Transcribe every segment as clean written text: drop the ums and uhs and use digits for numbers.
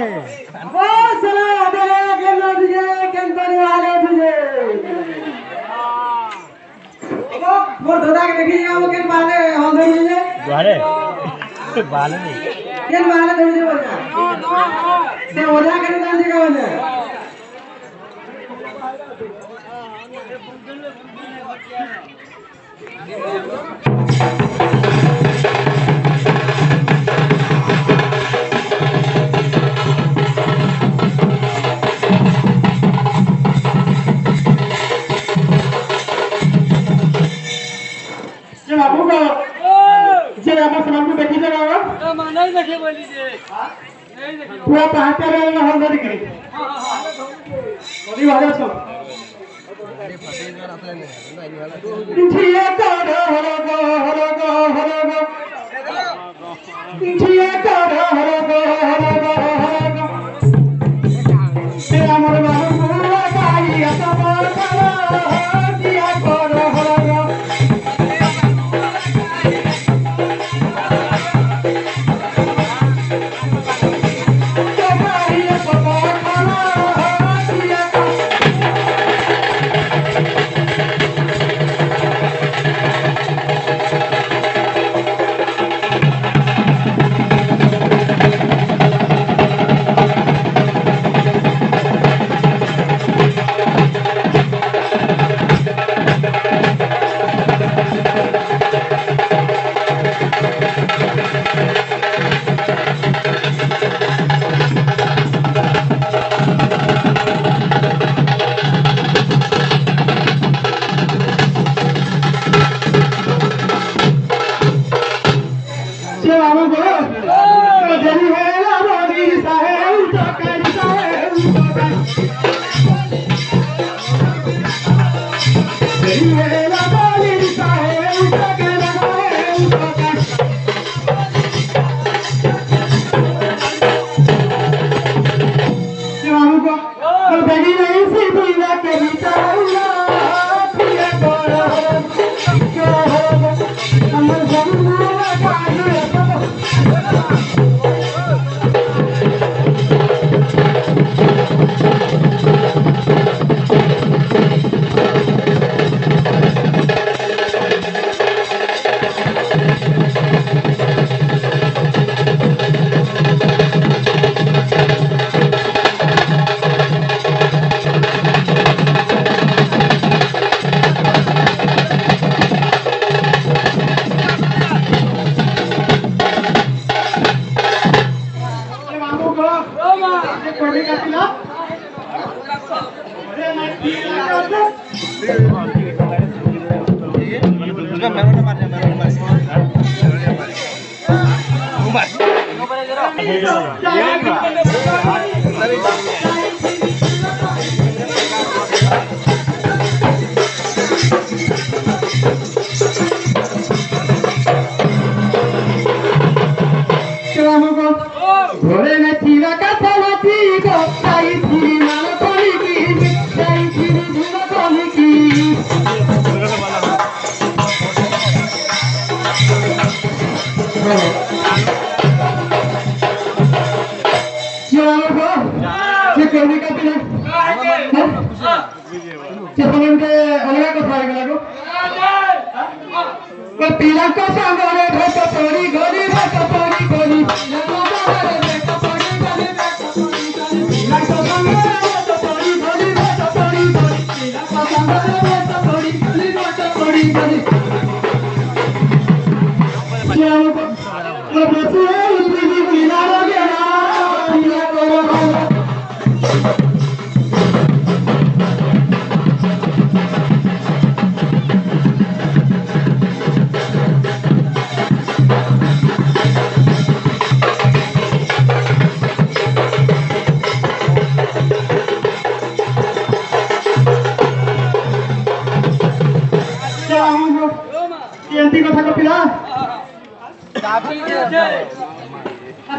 ओ चला आदे के ना तुझे कंपनी वाले तुझे ओ मोर दादा के देखी जाओ के बाले हम दे तुझे बाले बाले नहीं के बाले तुझे बोलना से ओला के दान जी का बोलना बाबू का जे आप सामान को देखी जगह नहीं देखे बोली जे नहीं देखे पूरा पहाड़ पे हम दे करी मोदी वाला छो इंचिया कर हरो गो इंचिया कर हरो गो तेरा मोर बाबू पूरा गाई आता करो दिया कर हरो गो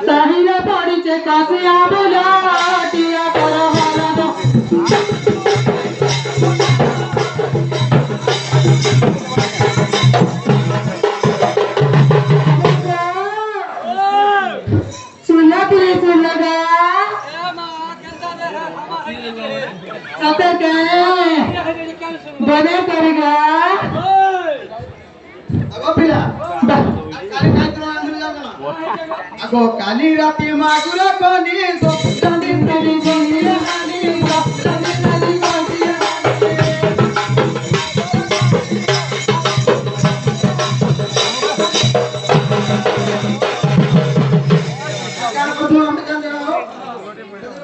ताहिरा पाड़ी चे कासिया बोला टिया करा वाला दो सुना पुलिस लगा बने करेगा আগো পিলা কালি কাইতরা আন্দুল যাও না আগো কালি রাতে মাগুরা কোনি সপ্তানি তেরি জিয়া কালি সপ্তানি কালি মাগিয়া কার কথা আমি জানি না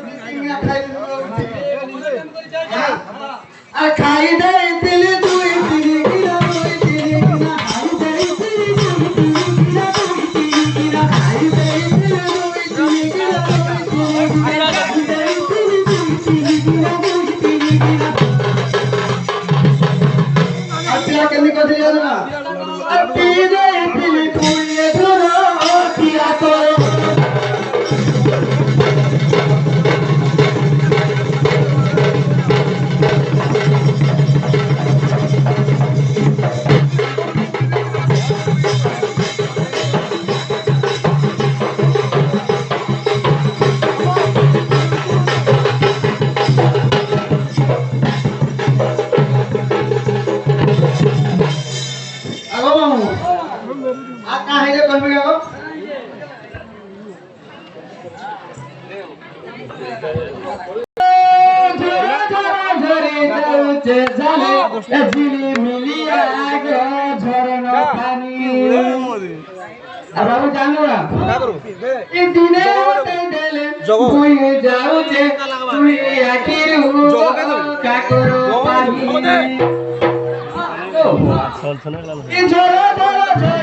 মিটিং খাই আর খাই দে দিল তুই দিলি গিলা তুই দিলি গিলা খাই দে দিল তুই দিলি গিলা খাই দে দিল তুই দিলি গিলা খাই দে দিল তুই দিলি গিলা আপিয়া কেন কথা জানো না আপি দে দিল তুই এ ধরো কিয়া করো बाबू जानो ना ये दिने देले कोई जाऊचे तुई आखिर हो का करो पानी चल चल ये झोरा झोरा